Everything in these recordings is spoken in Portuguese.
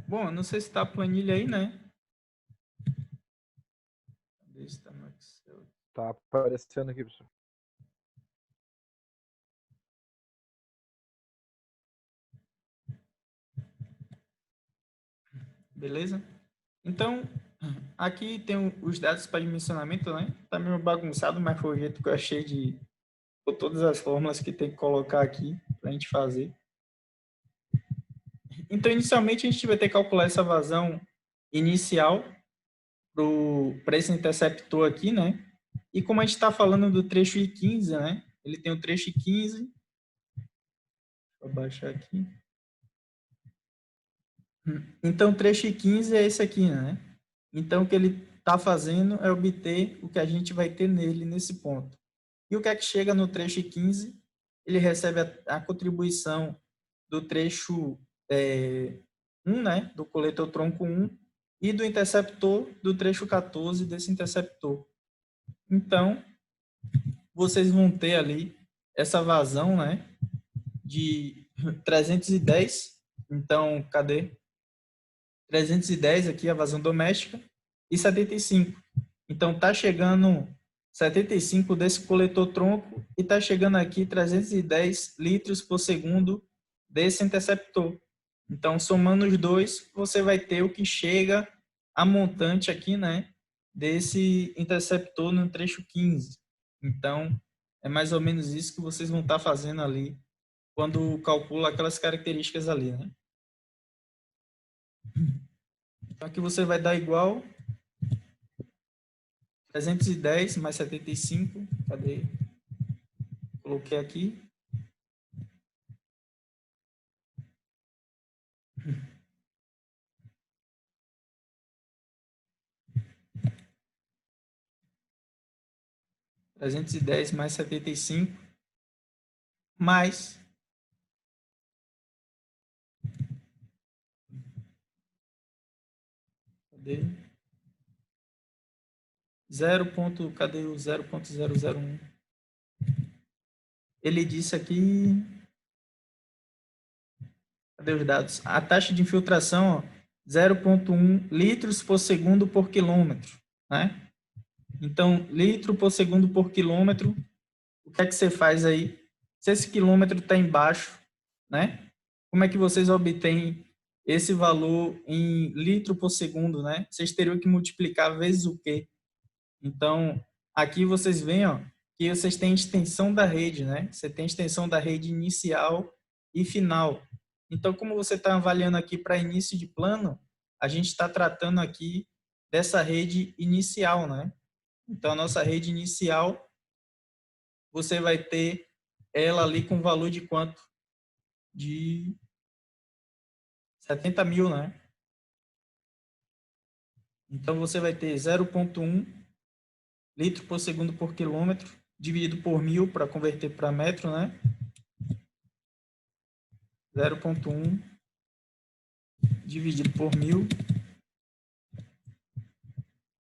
Bom, não sei se está a planilha aí, né? Cadê se tá no Excel? Tá aparecendo aqui, professor. Beleza? Então, aqui tem os dados para dimensionamento, né? Tá meio bagunçado, mas foi o jeito que eu achei de por todas as fórmulas que tem que colocar aqui para a gente fazer. Então, inicialmente, a gente vai ter que calcular essa vazão inicial para esse interceptor aqui, né? E como a gente está falando do trecho I15, né? Ele tem o trecho I15. Vou baixar aqui. Então, o trecho I15 é esse aqui, né? Então, o que ele está fazendo é obter o que a gente vai ter nele nesse ponto. E o que é que chega no trecho 15? Ele recebe a contribuição do trecho 1, né, do coletor tronco 1, e do interceptor do trecho 14 desse interceptor. Então, vocês vão ter ali essa vazão, né, de 310. Então, cadê? 310 aqui, a vazão doméstica, e 75. Então, está chegando 75 desse coletor tronco e está chegando aqui 310 litros por segundo desse interceptor. Então, somando os dois, você vai ter o que chega a montante aqui, né, desse interceptor no trecho 15. Então, é mais ou menos isso que vocês vão estar fazendo ali quando calcula aquelas características ali, né? Então, aqui você vai dar igual 310 mais 75. Cadê? Coloquei aqui. Trezentos e dez mais 75 mais 0. Cadê o 0.001? Ele disse aqui, cadê os dados? A taxa de infiltração, 0.1 litros por segundo por quilômetro, né? Então, litro por segundo por quilômetro, o que é que você faz aí? Se esse quilômetro está embaixo, né? Como é que vocês obtêm esse valor em litro por segundo, né? Vocês teriam que multiplicar vezes o quê? Então, aqui vocês veem, ó, que vocês têm extensão da rede, né? Você tem extensão da rede inicial e final. Então, como você está avaliando aqui para início de plano, a gente está tratando aqui dessa rede inicial, né? Então, a nossa rede inicial, você vai ter ela ali com valor de quanto? De 70 mil, né? Então, você vai ter 0,1 litro por segundo por quilômetro, dividido por 1000 para converter para metro, né? 0,1 dividido por 1000.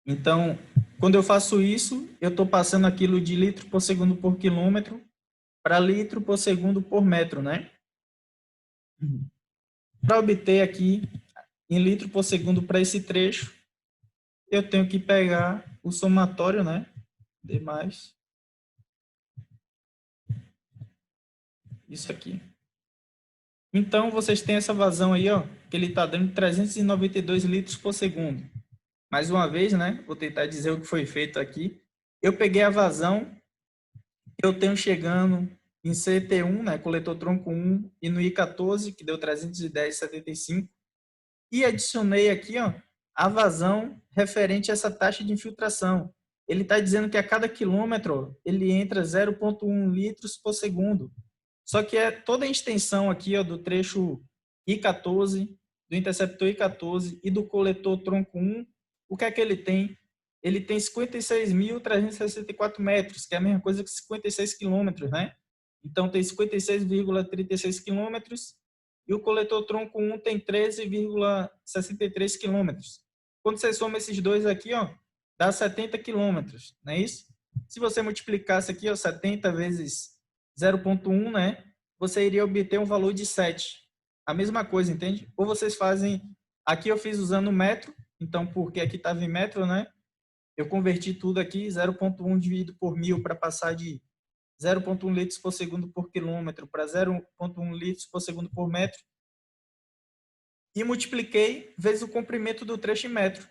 Então, quando eu faço isso, eu estou passando aquilo de litro por segundo por quilômetro para litro por segundo por metro, né? Para obter aqui em litro por segundo para esse trecho, eu tenho que pegar o somatório, né? D mais isso aqui. Então, vocês têm essa vazão aí, ó, que ele está dando 392 litros por segundo. Mais uma vez, né? Vou tentar dizer o que foi feito aqui. Eu peguei a vazão, eu tenho chegando em CT1, né? Coletor tronco 1, e no I14, que deu 310,75. E adicionei aqui, ó, a vazão referente a essa taxa de infiltração. Ele está dizendo que a cada quilômetro ele entra 0,1 litros por segundo. Só que é toda a extensão aqui, ó, do trecho I14, do interceptor I14 e do coletor tronco 1, o que é que ele tem? Ele tem 56.364 metros, que é a mesma coisa que 56 quilômetros, né? Então, tem 56,36 quilômetros e o coletor tronco 1 tem 13,63 quilômetros. Quando você soma esses dois aqui, ó, dá 70 quilômetros, não é isso? Se você multiplicasse aqui, ó, 70 vezes 0,1, né? Você iria obter um valor de 7. A mesma coisa, entende? Ou vocês fazem... Aqui eu fiz usando metro, então porque aqui estava em metro, né? Eu converti tudo aqui, 0,1 dividido por 1000 para passar de 0,1 litros por segundo por quilômetro para 0,1 litros por segundo por metro. E multipliquei vezes o comprimento do trecho em metro.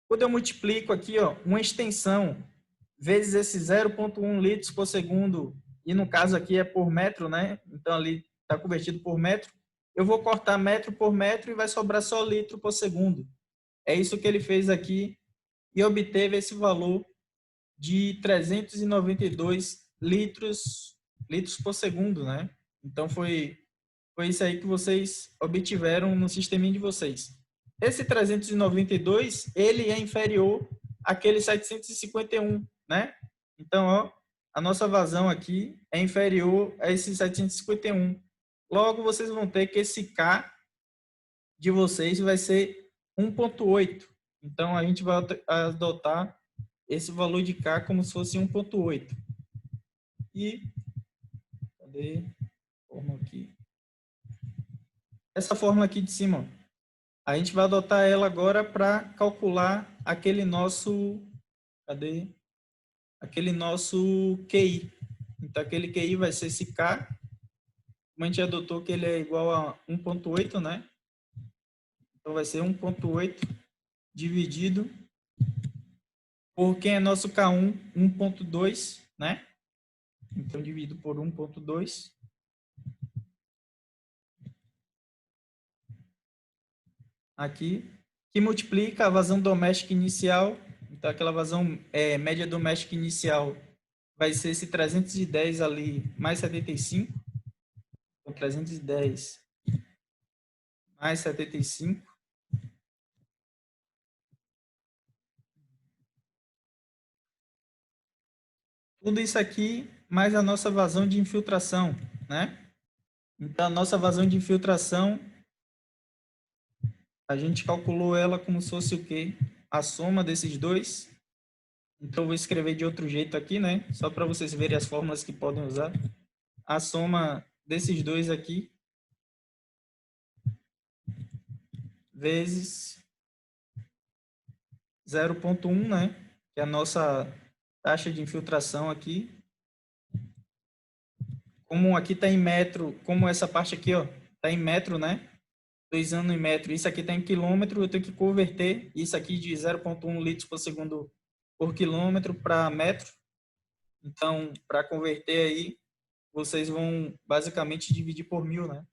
Quando eu multiplico aqui, ó, uma extensão vezes esse 0,1 litros por segundo, e no caso aqui é por metro, né? Então ali está convertido por metro. Eu vou cortar metro por metro e vai sobrar só litro por segundo. É isso que ele fez aqui e obteve esse valor de 392 litros por segundo, né? Então foi isso aí que vocês obtiveram no sisteminha de vocês. Esse 392, ele é inferior àquele 751, né? Então, ó, a nossa vazão aqui é inferior a esse 751. Logo, vocês vão ter que esse K de vocês vai ser 1,8. Então, a gente vai adotar esse valor de K como se fosse 1,8. E, cadê? Forma aqui. Essa fórmula aqui de cima, a gente vai adotar ela agora para calcular aquele nosso, cadê? Aquele nosso QI. Então, aquele QI vai ser esse K, como a gente adotou que ele é igual a 1,8, né? Então, vai ser 1,8 dividido por quem é nosso K1, 1,2, né? Então, dividido por 1,2. Aqui, que multiplica a vazão doméstica inicial. Então, aquela vazão média doméstica inicial vai ser esse 310 ali mais 75. Então, 310 mais 75. Tudo isso aqui mais a nossa vazão de infiltração, né? Então, a nossa vazão de infiltração, a gente calculou ela como se fosse o quê? A soma desses dois. Então, eu vou escrever de outro jeito aqui, né? Só para vocês verem as fórmulas que podem usar. A soma desses dois aqui vezes 0,1, né? Que é a nossa taxa de infiltração aqui. Como aqui está em metro, como essa parte aqui, ó, está em metro, né? 2 anos em metro. Isso aqui está em quilômetro, eu tenho que converter isso aqui de 0,1 litros por segundo por quilômetro para metro. Então, para converter aí, vocês vão basicamente dividir por 1000, né?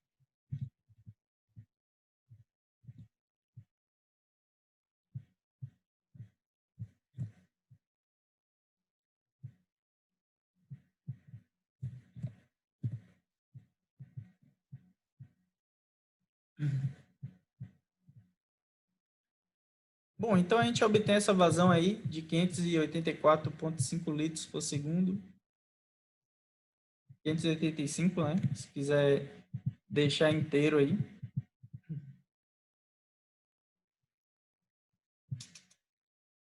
Bom, então a gente obtém essa vazão aí de 584,5 litros por segundo. 585, né? Se quiser deixar inteiro aí.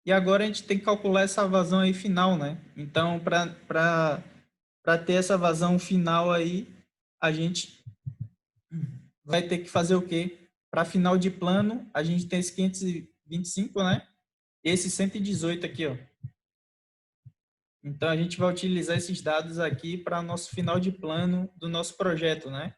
E agora a gente tem que calcular essa vazão aí final, né? Então, para ter essa vazão final aí, a gente vai ter que fazer o quê? Para final de plano, a gente tem esse 525, né? E esse 118 aqui, ó. Então, a gente vai utilizar esses dados aqui para nosso final de plano do nosso projeto, né?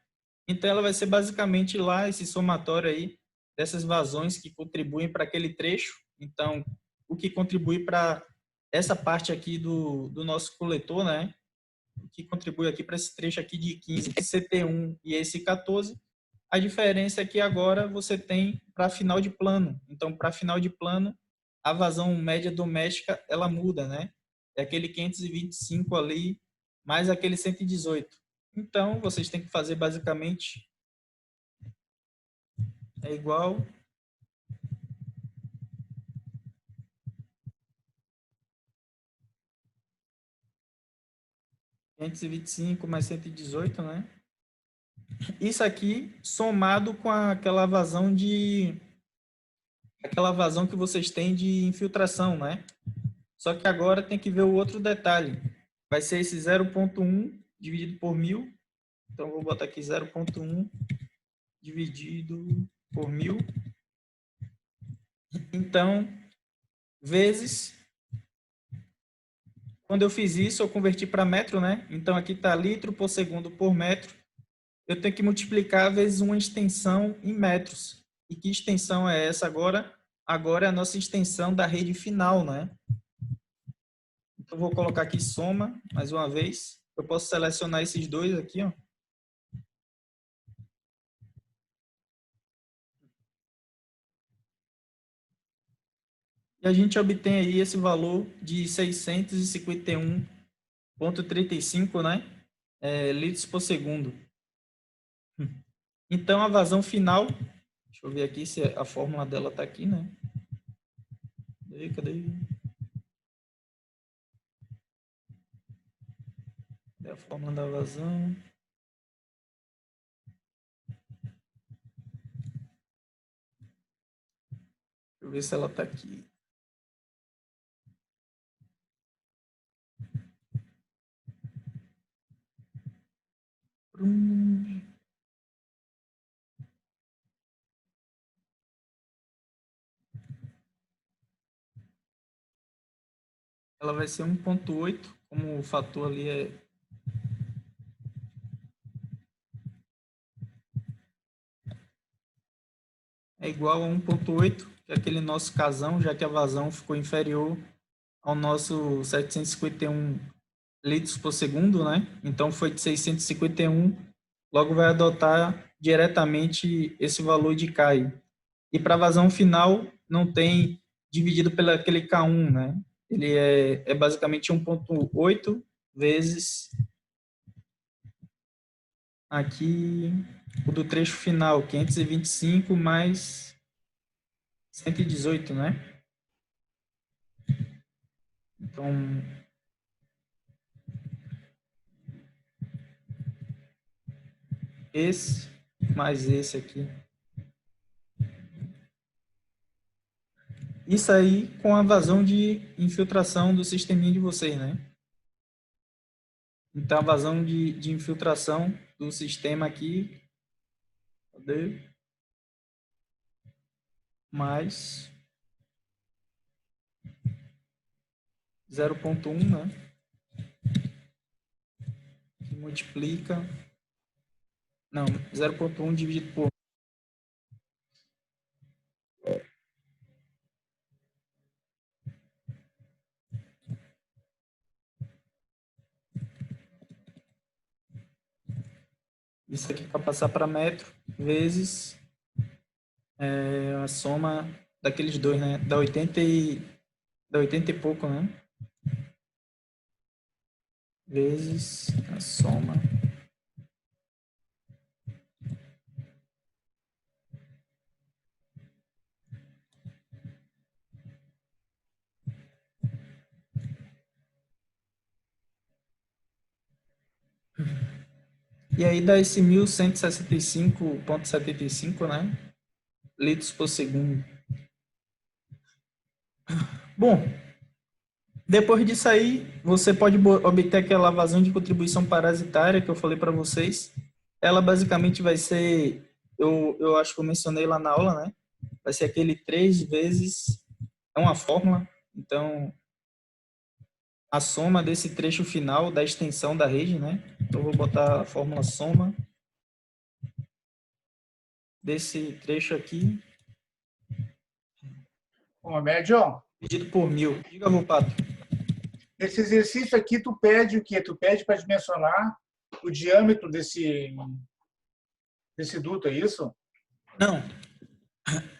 Então, ela vai ser basicamente lá esse somatório aí dessas vazões que contribuem para aquele trecho. Então, o que contribui para essa parte aqui do nosso coletor, né? O que contribui aqui para esse trecho aqui de 15, CT1 e esse 14. A diferença é que agora você tem para final de plano. Então, para final de plano, a vazão média doméstica, ela muda, né? É aquele 525 ali, mais aquele 118. Então, vocês têm que fazer basicamente é igual 525 mais 118, né? Isso aqui somado com aquela vazão que vocês têm de infiltração, né? Só que agora tem que ver o outro detalhe. Vai ser esse 0,1 dividido por 1000. Então, eu vou botar aqui 0,1 dividido por 1000. Então, vezes... Quando eu fiz isso, eu converti para metro, né? Então, aqui está litro por segundo por metro. Eu tenho que multiplicar vezes uma extensão em metros. E que extensão é essa agora? Agora é a nossa extensão da rede final, né? Então, eu vou colocar aqui soma, mais uma vez. Eu posso selecionar esses dois aqui, ó. E a gente obtém aí esse valor de 651,35, né? Litros por segundo. Então, a vazão final, deixa eu ver aqui se a fórmula dela está aqui, né? Cadê? Cadê a fórmula da vazão? Deixa eu ver se ela está aqui. Ela vai ser 1,8, como o fator ali é igual a 1,8, que é aquele nosso casão, já que a vazão ficou inferior ao nosso 751 litros por segundo, né? Então foi de 651, logo vai adotar diretamente esse valor de CAI. E para a vazão final, não tem dividido pelo aquele K1, né? Ele é basicamente 1,8 vezes aqui o do trecho final, 525 mais 118, né? Então, esse mais esse aqui. Isso aí com a vazão de infiltração do sisteminha de vocês, né? Então, a vazão de infiltração do sistema aqui, cadê? Mais 0,1, né? Que multiplica... Não, 0,1 dividido por... Isso aqui para passar para metro, vezes a soma daqueles dois, né? Dá 80 e pouco, né? Vezes a soma. E aí dá esse 1165,75, né? Litros por segundo. Bom, depois disso aí, você pode obter aquela vazão de contribuição parasitária que eu falei para vocês. Ela basicamente vai ser, eu acho que eu mencionei lá na aula, né? Vai ser aquele 3 vezes, é uma fórmula, então a soma desse trecho final da extensão da rede, né? Então, eu vou botar a fórmula soma desse trecho aqui, Ô, médio, dividido por 1000. Diga, Volpato. esse exercício aqui, tu pede o quê? Tu pede para dimensionar o diâmetro desse duto, é isso? Não.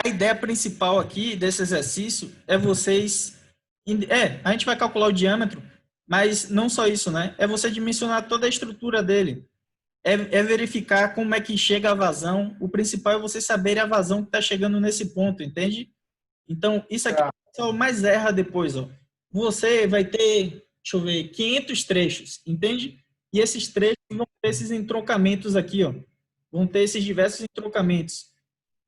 A ideia principal aqui desse exercício é vocês... a gente vai calcular o diâmetro, mas não só isso, né? É você dimensionar toda a estrutura dele. É verificar como é que chega a vazão. O principal é você saber a vazão que está chegando nesse ponto, entende? Então, isso aqui é o mais erra depois, ó. Você vai ter, deixa eu ver, 500 trechos, entende? E esses trechos vão ter esses entroncamentos aqui, ó. Vão ter esses diversos entroncamentos.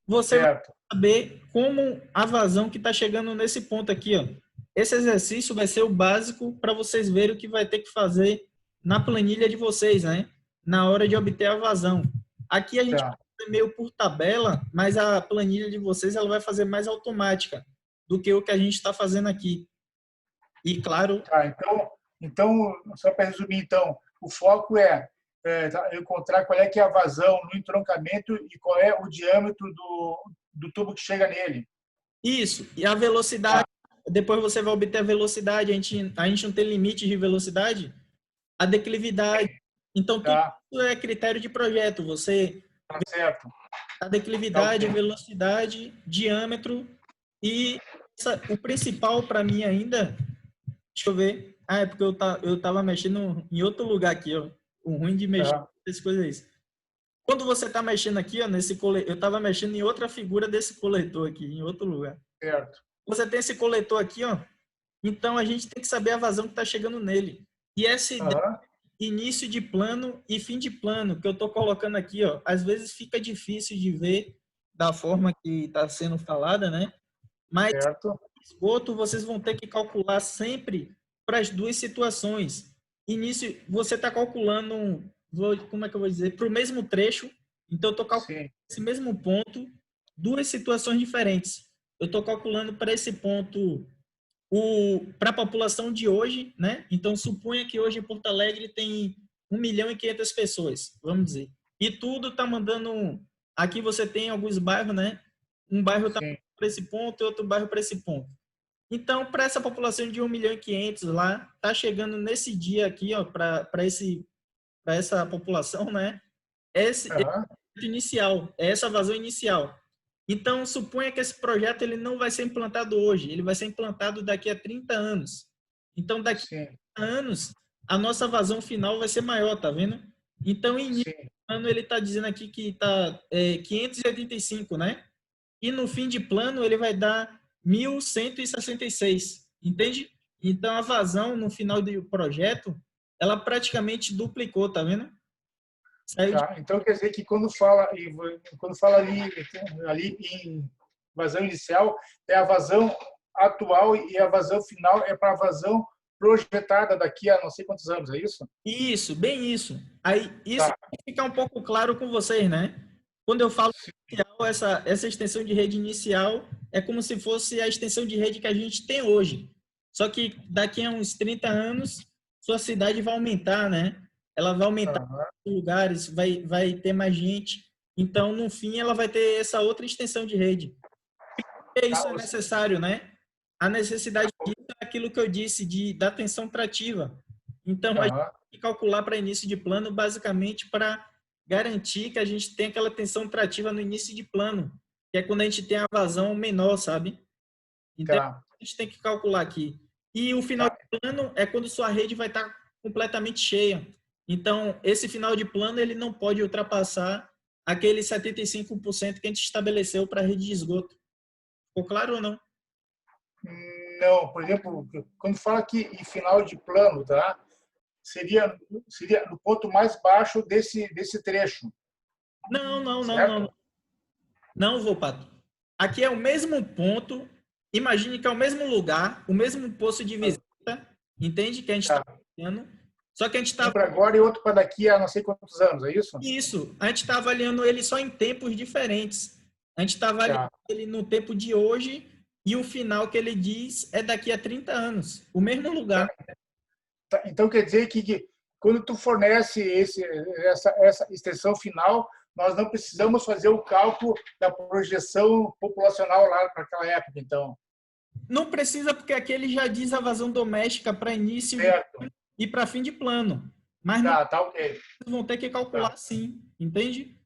Você vai saber como a vazão que está chegando nesse ponto aqui, ó. esse exercício vai ser o básico para vocês verem o que vai ter que fazer na planilha de vocês, né? Na hora de obter a vazão. Aqui a gente Tá. vai fazer meio por tabela, mas a planilha de vocês ela vai fazer mais automática do que o que a gente está fazendo aqui. E claro, Tá, então, só para resumir, então, o foco encontrar qual é que é a vazão no entroncamento e qual é o diâmetro do tubo que chega nele. isso. E a velocidade, depois você vai obter a velocidade, a gente não tem limite de velocidade, a declividade. Então, tudo Tá, isso é critério de projeto. Você tá certo. a Tá declividade, a ok. velocidade, diâmetro e o principal para mim ainda, deixa eu ver. Ah, é porque eu tava mexendo em outro lugar aqui, ó. O ruim de mexer Tá, nessas coisas é isso. Quando você tá mexendo aqui, ó, nesse coletor, eu tava mexendo em outra figura desse coletor aqui, em outro lugar. certo. Você tem esse coletor aqui, ó. Então a gente tem que saber a vazão que está chegando nele. E essa ideia Aham, de início de plano e fim de plano que eu estou colocando aqui, ó, às vezes fica difícil de ver da forma que está sendo falada, né? Mas certo. esgoto vocês vão ter que calcular sempre para as duas situações. Início, você está calculando, como é que eu vou dizer, para o mesmo trecho. Então eu estou calculando Sim, esse mesmo ponto, duas situações diferentes. Eu estou calculando para esse ponto para a população de hoje, né? Então, suponha que hoje em Porto Alegre tem 1.500.000 pessoas, vamos dizer. E tudo está mandando. Aqui você tem alguns bairros, né? Um bairro está sim. para esse ponto e outro bairro para esse ponto. Então, para essa população de 1.500.000 lá, está chegando nesse dia aqui, ó, para essa população, né? Esse Aham, inicial, é essa vazão inicial. Então, suponha que esse projeto ele não vai ser implantado hoje, ele vai ser implantado daqui a 30 anos. Então, daqui sim, a 30 anos, a nossa vazão final vai ser maior, tá vendo? Então, em início sim. do ano, ele está dizendo aqui que está 585, né? E no fim de plano, ele vai dar 1.166, entende? Então, a vazão no final do projeto, ela praticamente duplicou, tá vendo? Saiu de Tá. Então quer dizer que quando fala ali em vazão inicial, é a vazão atual e a vazão final é para a vazão projetada daqui a não sei quantos anos, é isso? Isso, bem isso. Aí, isso Tá. tem que ficar um pouco claro com vocês, né? Quando eu falo Sim, inicial, essa extensão de rede inicial é como se fosse a extensão de rede que a gente tem hoje. Só que daqui a uns 30 anos, sua cidade vai aumentar, né? Ela vai aumentar aham, os lugares, vai ter mais gente. Então, no fim, ela vai ter essa outra extensão de rede. E isso tá, é necessário, né? A necessidade tá, disso é aquilo que eu disse da tensão trativa. Então, a gente aham, tem que calcular para início de plano basicamente para garantir que a gente tem aquela tensão trativa no início de plano, que é quando a gente tem a vazão menor, sabe? Então, tá, a gente tem que calcular aqui. E o final tá, de plano é quando sua rede vai estar completamente cheia. Então, esse final de plano ele não pode ultrapassar aquele 75% que a gente estabeleceu para a rede de esgoto. Ficou claro ou não? Não, por exemplo, quando fala aqui em final de plano, tá? Seria no ponto mais baixo desse trecho, Não, não, não, não. certo? Não, Volpato. Aqui é o mesmo ponto. Imagine que é o mesmo lugar, o mesmo posto de visita, entende? Que a gente está Tá. avaliando. Só que a gente Um está para agora e outro para daqui a não sei quantos anos, é isso? isso, a gente está avaliando ele só em tempos diferentes. A gente está avaliando Tá. ele no tempo de hoje e o final que ele diz é daqui a 30 anos. O mesmo lugar. Tá, então quer dizer que quando tu fornece essa extensão final, nós não precisamos fazer o cálculo da projeção populacional lá para aquela época, então. Não precisa, porque aqui ele já diz a vazão doméstica para início de Certo. e para fim de plano. Mas no Tá ok. vão ter que Tá, calcular sim, entende?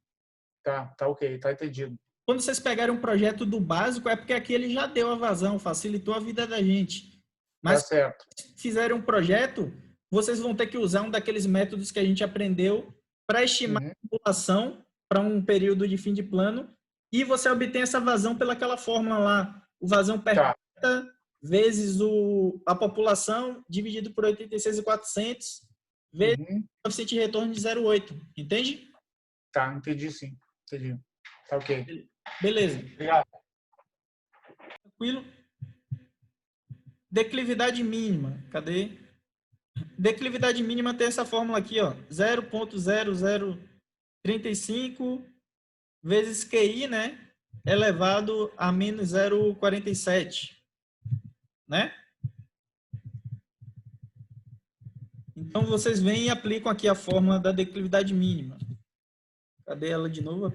tá ok, tá entendido. Quando vocês pegarem um projeto do básico, é porque aqui ele já deu a vazão, facilitou a vida da gente. Tá Mas certo. se fizerem um projeto, vocês vão ter que usar um daqueles métodos que a gente aprendeu para estimar Uhum. a população para um período de fim de plano e você obtém essa vazão pelaquela fórmula lá, o vazão per Tá. capita vezes a população dividido por 86.400 vezes Uhum. o coeficiente de retorno de 0,8, entende? Tá, entendi sim. Entendi. Tá ok. Beleza, Obrigado. tranquilo? Declividade mínima, cadê? Declividade mínima tem essa fórmula aqui, ó, 0,0035 vezes QI, né, elevado a menos 0,47, né? Então, vocês vêm e aplicam aqui a fórmula da declividade mínima. Cadê ela de novo?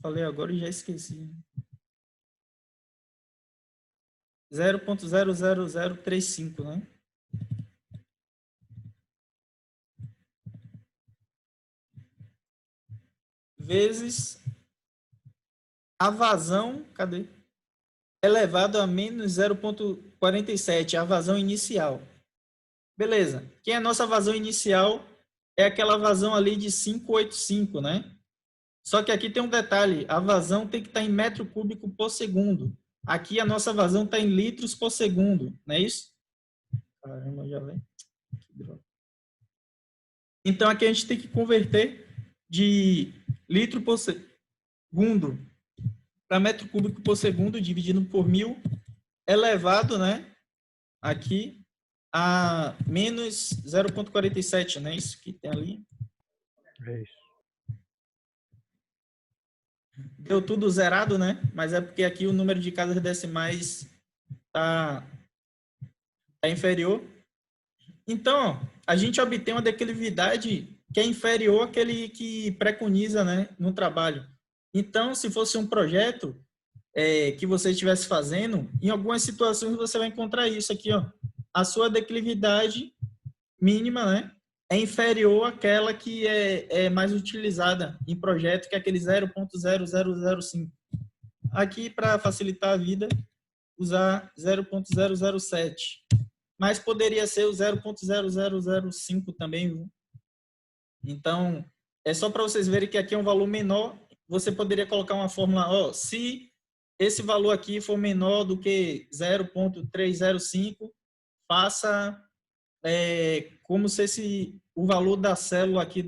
Falei agora e já esqueci. 0,00035, né? Vezes a vazão, cadê? Elevado a menos 0,47, a vazão inicial. Beleza. Quem é a nossa vazão inicial? É aquela vazão ali de 585, né? Só que aqui tem um detalhe, a vazão tem que estar em metro cúbico por segundo. Aqui a nossa vazão está em litros por segundo, não é isso? Caramba, já vem. Que droga. Então aqui a gente tem que converter de litro por segundo para metro cúbico por segundo, dividido por 1000, elevado, né? Aqui a menos 0,47, né? Isso que tem ali. É isso. Deu tudo zerado, né? Mas é porque aqui o número de casas decimais tá inferior. Então, ó, a gente obtém uma declividade que é inferior àquele que preconiza, né, no trabalho. Então, se fosse um projeto que você estivesse fazendo, em algumas situações você vai encontrar isso aqui, ó. A sua declividade mínima, né, é inferior àquela que é mais utilizada em projeto, que é aquele 0,0005. Aqui, para facilitar a vida, usar 0,007. Mas poderia ser o 0,0005 também, viu? Então, é só para vocês verem que aqui é um valor menor. Você poderia colocar uma fórmula, ó, se esse valor aqui for menor do que 0,305, faça como se o valor da célula aqui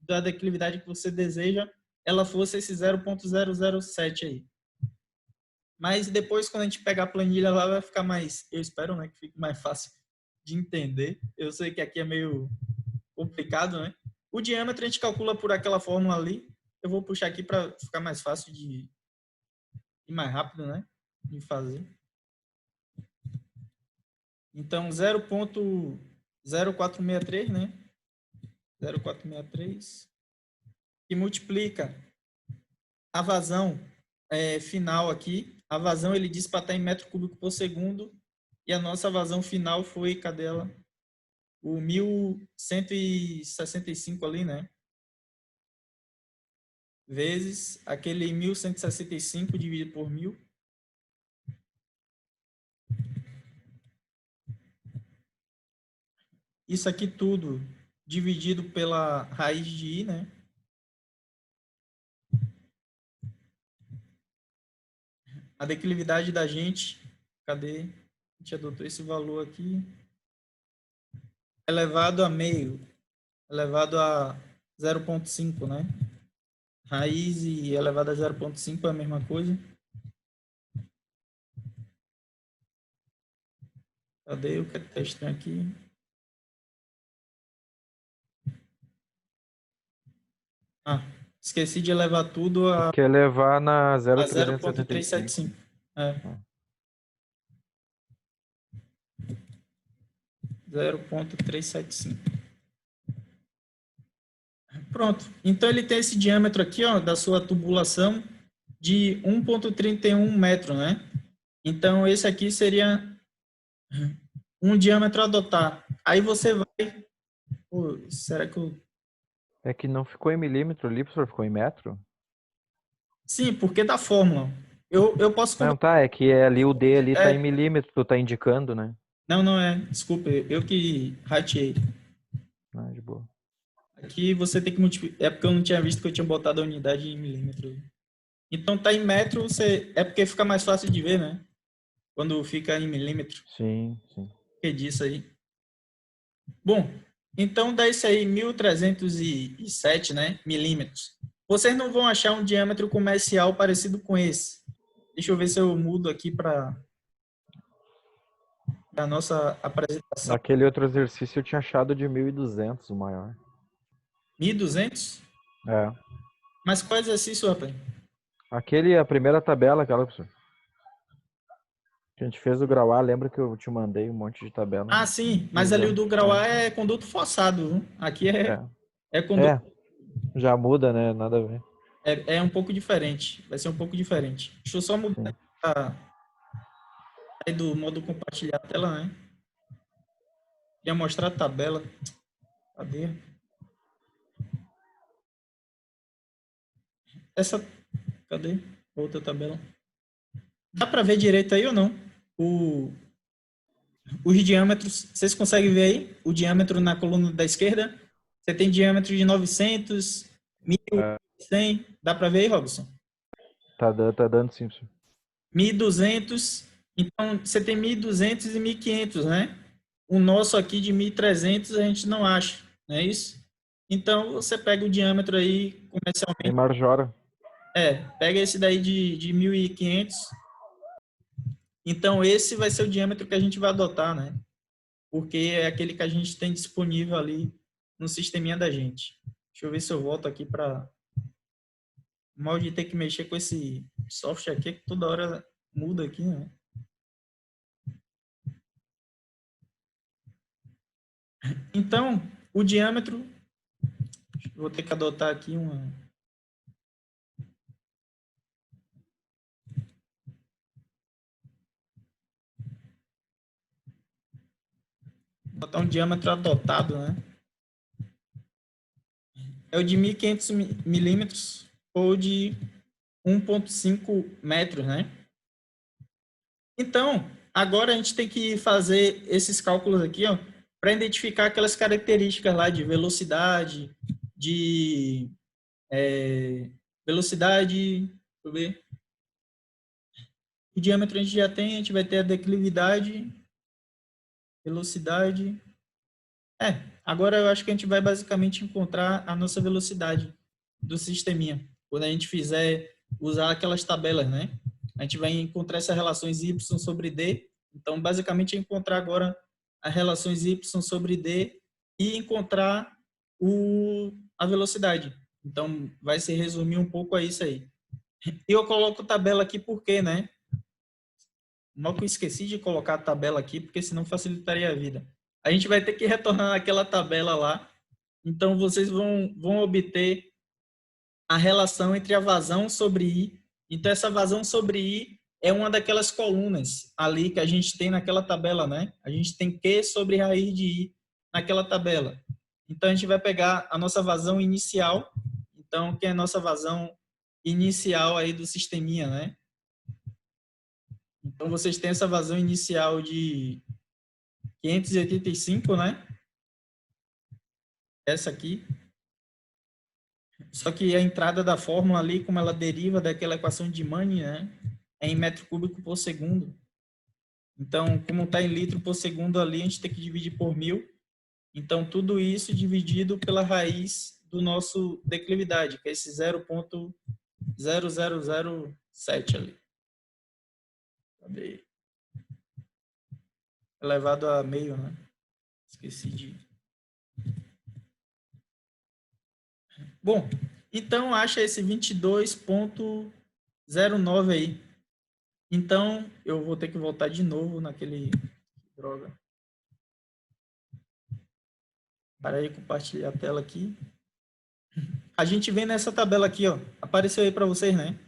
da declividade que você deseja, ela fosse esse 0,007 aí. Mas depois, quando a gente pegar a planilha lá, vai ficar mais, eu espero, né, que fique mais fácil de entender. Eu sei que aqui é meio complicado, né? O diâmetro a gente calcula por aquela fórmula ali. Eu vou puxar aqui para ficar mais fácil de ir mais rápido, né, de fazer. Então, 0,0463, né? 0,463, que multiplica a vazão final aqui. A vazão ele diz para estar em metro cúbico por segundo e a nossa vazão final foi, cadê ela? O 1165 ali, né? Vezes aquele 1165 dividido por 1000. Isso aqui tudo dividido pela raiz de I, né? A declividade da gente, cadê? A gente adotou esse valor aqui. Elevado a meio, elevado a 0,5, né? Raiz e elevado a 0,5 é a mesma coisa. Cadê? O que está estranho aqui? Ah, esqueci de elevar tudo a Quer levar na 0,375. 0,375. É. 0,375. Pronto. Então ele tem esse diâmetro aqui, ó, da sua tubulação de 1,31 metro, né? Então esse aqui seria um diâmetro a adotar. Aí você vai... Pô, será que eu... É que não ficou em milímetro ali, professor, ficou em metro? Sim, porque da fórmula. Eu posso... Não, tá, é que ali o D ali tá em milímetro, tu tá indicando, né? Não é. Desculpa, eu que rateei. Ah, de boa. Aqui você tem que multiplicar. É porque eu não tinha visto que eu tinha botado a unidade em milímetro. Então tá em metro, é porque fica mais fácil de ver, né? Quando fica em milímetro. Sim, sim. Que disso aí. Bom, então dá isso aí 1.307, né? Milímetros. Vocês não vão achar um diâmetro comercial parecido com esse. Deixa eu ver se eu mudo aqui para a nossa apresentação. Naquele outro exercício eu tinha achado de 1.200 o maior. 1.200? É. Mas qual exercício, rapaz? A primeira tabela, aquela, professor. Que a gente fez o grau A, lembra que eu te mandei um monte de tabela? Ah, sim, mas ali o do grau A é conduto forçado, viu? Aqui é conduto. Já muda, né? Nada a ver. É um pouco diferente. Vai ser um pouco diferente. Deixa eu só mudar aí do modo compartilhar a tela, né? Queria mostrar a tabela. Cadê? Cadê? Outra tabela. Dá para ver direito aí ou não? Os diâmetros, vocês conseguem ver aí? O diâmetro na coluna da esquerda? Você tem diâmetro de 900, 1.100. Dá para ver aí, Robson? Tá dando sim, professor. 1.200. Então, você tem 1.200 e 1.500, né? O nosso aqui de 1.300 a gente não acha, não é isso? Então, você pega o diâmetro aí comercialmente. Tem marjora. Pega esse daí de 1.500. Então, esse vai ser o diâmetro que a gente vai adotar, né? Porque é aquele que a gente tem disponível ali no sisteminha da gente. Deixa eu ver se eu volto aqui para... Mal de ter que mexer com esse software aqui, que toda hora muda aqui, né? Então, o diâmetro... Vou ter que adotar aqui uma... Botar um diâmetro adotado, né? É o de 1.500 milímetros ou de 1,5 metros, né? Então, agora a gente tem que fazer esses cálculos aqui, ó, para identificar aquelas características lá de velocidade, velocidade, deixa eu ver. O diâmetro a gente já tem, a gente vai ter a declividade, velocidade. Agora eu acho que a gente vai basicamente encontrar a nossa velocidade do sisteminha. Quando a gente fizer usar aquelas tabelas, né? A gente vai encontrar essas relações y sobre d. Então, basicamente, encontrar agora as relações y sobre d e encontrar a velocidade. Então, vai se resumir um pouco a isso aí. E eu coloco tabela aqui porque, né? Mal que eu esqueci de colocar a tabela aqui, porque senão facilitaria a vida. A gente vai ter que retornar naquela tabela lá. Então, vocês vão obter a relação entre a vazão sobre I. Então, essa vazão sobre I é uma daquelas colunas ali que a gente tem naquela tabela, né? A gente tem Q sobre raiz de I naquela tabela. Então, a gente vai pegar a nossa vazão inicial. Então, que é a nossa vazão inicial aí do sisteminha, né? Então, vocês têm essa vazão inicial de 585, né? Essa aqui. Só que a entrada da fórmula ali, como ela deriva daquela equação de Manning, né? É em metro cúbico por segundo. Então, como está em litro por segundo ali, a gente tem que dividir por 1.000. Então, tudo isso dividido pela raiz do nosso declividade, que é esse 0,0007 ali. Cadê? Elevado a meio, né? Esqueci de... Bom, então acha esse 22,09 aí. Então, eu vou ter que voltar de novo naquele... Droga. Para aí, compartilhar a tela aqui. A gente vem nessa tabela aqui, ó. Apareceu aí para vocês, né?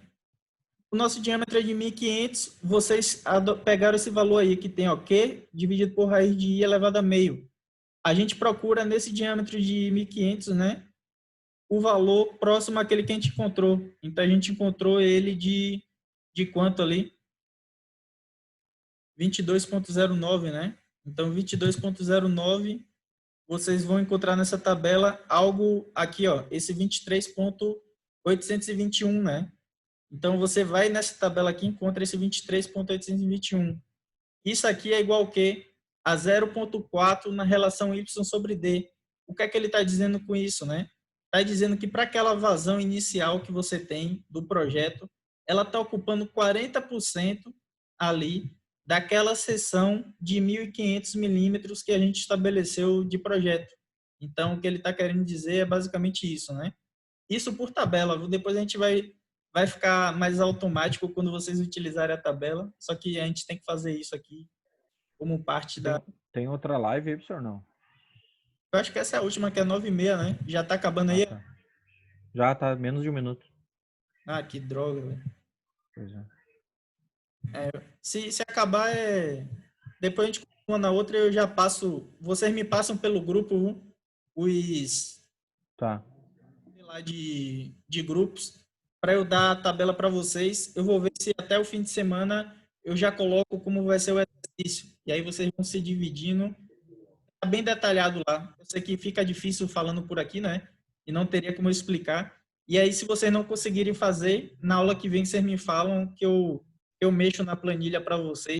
O nosso diâmetro é de 1.500. Vocês pegaram esse valor aí que tem, ó, Q dividido por raiz de I elevado a meio. A gente procura nesse diâmetro de 1.500, né? O valor próximo àquele que a gente encontrou. Então, a gente encontrou ele de quanto ali? 22,09, né? Então, 22,09, vocês vão encontrar nessa tabela algo aqui, ó, esse 23,821, né? Então, você vai nessa tabela aqui e encontra esse 23,821. Isso aqui é igual ao quê? A 0,4 na relação y sobre d. O que é que ele está dizendo com isso, né? Está dizendo que para aquela vazão inicial que você tem do projeto, ela está ocupando 40% ali daquela seção de 1.500 milímetros que a gente estabeleceu de projeto. Então, o que ele está querendo dizer é basicamente isso, né? Isso por tabela, viu? Depois a gente vai ficar mais automático quando vocês utilizarem a tabela, só que a gente tem que fazer isso aqui como parte da... Tem outra live aí, professor, não? Eu acho que essa é a última, que é 9h30, né? Já tá acabando aí? Tá. Já tá menos de 1 minuto. Ah, que droga, velho. Pois é. Se acabar, depois a gente continua na outra e eu já passo... Vocês me passam pelo grupo os... Tá. lá de grupos para eu dar a tabela para vocês. Eu vou ver se até o fim de semana eu já coloco como vai ser o exercício. E aí vocês vão se dividindo. Tá bem detalhado lá. Eu sei que fica difícil falando por aqui, né? E não teria como eu explicar. E aí, se vocês não conseguirem fazer, na aula que vem vocês me falam que eu mexo na planilha para vocês.